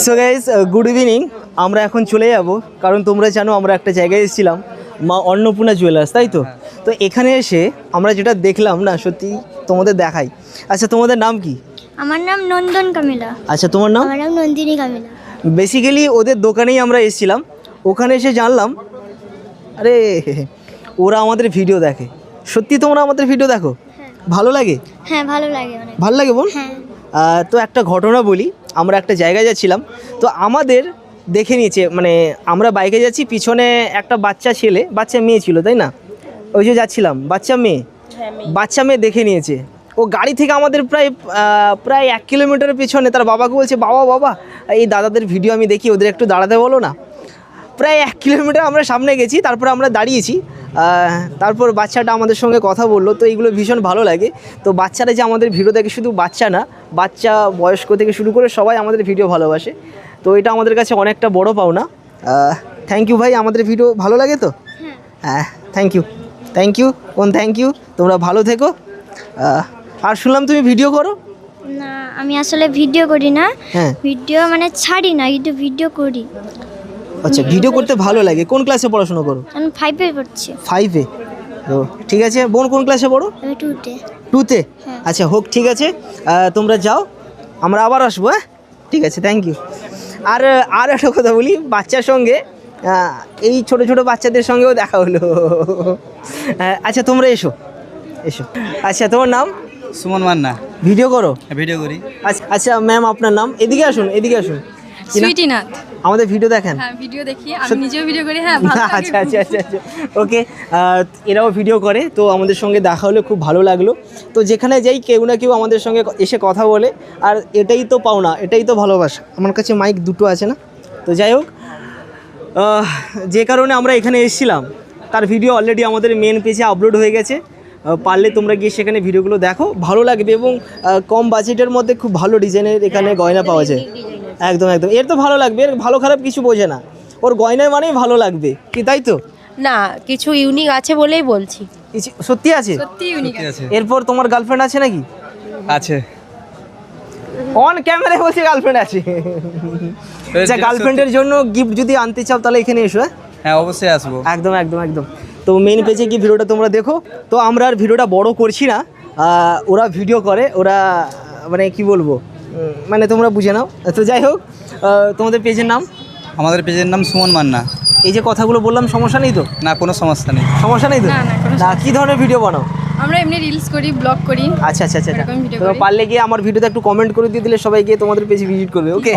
So guys good evening. আমরা এখন চলে যাব, কারণ তোমরা জানো আমরা একটা জায়গায় এসেছিলাম, মা অন্নপূর্ণা জুয়েলার্স, তাই তো? তো এখানে এসে আমরা যেটা দেখলাম না, সত্যি তোমাদের দেখাই। আচ্ছা, তোমাদের নাম কি? আমার নাম নন্দন কামিলা। আচ্ছা, তোমার নাম? আমার নাম নন্দিনী কামিলা। বেসিক্যালি ওদের দোকানেই আমরা এসেছিলাম, ওখানে এসে জানলাম আরে ওরা আমাদের ভিডিও দেখে। সত্যি তোমরা আমাদের ভিডিও দেখো? ভালো লাগে? হ্যাঁ, ভালো লাগে অনেক। ভালো লাগে বোন? হ্যাঁ। তো একটা ঘটনা বলি, আমরা একটা জায়গায় যাচ্ছিলাম, তো আমাদের দেখে নিয়েছে, মানে আমরা বাইকে যাচ্ছি, পিছনে একটা বাচ্চা মেয়ে ছিল, তাই না? ওই যে যাচ্ছিলাম, বাচ্চা মেয়ে দেখে নিয়েছে। ও গাড়ি থেকে আমাদের প্রায় 1 কিলোমিটারের পেছনে তার বাবাকে বলছে, বাবা এই দাদাদের ভিডিও আমি দেখি, ওদের একটু দাঁড়াতে বলো না। প্রায় 1 কিলোমিটার আমরা সামনে গেছি, তারপর আমরা দাঁড়িয়েছি। তারপর বাচ্চাটা আমাদের সঙ্গে কথা বললো, তো এইগুলো ভীষণ ভালো লাগে। তো বাচ্চারা যে আমাদের ভিডিও দেখে, শুধু বাচ্চা না, বাচ্চা বয়স্ক থেকে শুরু করে সবাই আমাদের ভিডিও ভালোবাসে, তো এটা আমাদের কাছে অনেকটা বড় পাওনা। থ্যাংক ইউ ভাই, আমাদের ভিডিও ভালো লাগে তো? হ্যাঁ, থ্যাংক ইউ বোন, থ্যাংক ইউ। তোমরা ভালো থেকো। আর শুনলাম তুমি ভিডিও করো? না, আমি আসলে ভিডিও করি না। হ্যাঁ, ভিডিও মানে ছাড়ি না, কিন্তু ভিডিও করি। আচ্ছা, ভিডিও করতে ভালো লাগে। কোন ক্লাসে পড়াশোনা করো? আমি 5-এ পড়ছি। 5-এ? তো ঠিক আছে। বোন কোন ক্লাসে পড়ো? আমি 2-তে। 2-তে? হ্যাঁ। আচ্ছা, হোক, ঠিক আছে। তোমরা যাও, আমরা আবার আসবো। হ্যাঁ, ঠিক আছে, থ্যাংক ইউ। আর একটা কথা বলি, বাচ্চার সঙ্গে এই ছোট ছোট বাচ্চাদের সঙ্গেও দেখা হলো। আচ্ছা, তোমরা এসো। আচ্ছা, তোমার নাম? সুমন মান্না। ভিডিও করো? ভিডিও করি। আচ্ছা ম্যাম, আপনার নাম? এদিকে আসুন। কি নাম? সুইটিনাথ। আমাদের ভিডিও দেখেন? হ্যাঁ, ভিডিও দেখি, আমি নিজেও ভিডিও করি। হ্যাঁ, ভালো লাগে। আচ্ছা, ওকে। এরাও ভিডিও করে, তো আমাদের সঙ্গে দেখা হলে খুব ভালো লাগলো। তো যেখানে যাই, কেউ না কেউ আমাদের সঙ্গে এসে কথা বলে, আর এটাই তো পাওনা, এটাই তো ভালোবাসা। আমার কাছে মাইক দুটো আছে না, তো যাই হোক, যে কারণে আমরা এখানে এসেছিলাম, তার ভিডিও অলরেডি আমাদের মেন পেজে আপলোড হয়ে গেছে। পারলে তোমরা গিয়ে সেখানে ভিডিওগুলো দেখো, ভালো লাগবে। এবং কম বাজেটের মধ্যে খুব ভালো ডিজাইনের এখানে গয়না পাওয়া যায়। একদম, এর তো ভালো লাগবে, এর ভালো খারাপ কিছু বোঝে না, ওর গয়নায় মানেই ভালো লাগবে, কি তাই তো? না, কিছু ইউনিক আছে বলেই বলছি। সত্যি আছে? সত্যি ইউনিক আছে। এরপর তোমার গার্লফ্রেন্ড আছে নাকি? আছে। অন ক্যামেরায় বলছে গার্লফ্রেন্ড আছে। আচ্ছা, গার্লফ্রেন্ডের জন্য গিফট যদি আনতে চাও তাহলে এখানে এসো। হ্যাঁ, অবশ্যই আসবো। একদম। তো মেন পেজে কি ভিডিওটা তোমরা দেখো। তো আমরা আর ভিডিওটা বড় করছি না, ওরা ভিডিও করে, ওরা মানে কি বলবো, মানে তোমরা বুঝে নাও। তো যাই হোক, তোমাদের পেজের নাম? আমাদের পেজের নাম সুমন মান্না। এই যে কথাগুলো বললাম, সমস্যা নেই তো? না, কোনো সমস্যা নেই। সমস্যা নেই তো? না, কোনো না, কী ধরনের ভিডিও বানাও? আমরা এমনি রিলস করি, ব্লগ করি। আচ্ছা। এরকম ভিডিও তো করি। পারলে গিয়ে আমার ভিডিওতে একটু কমেন্ট করে দিয়ে দিলে সবাই গিয়ে তোমাদের পেজে ভিজিট করবে, ওকে?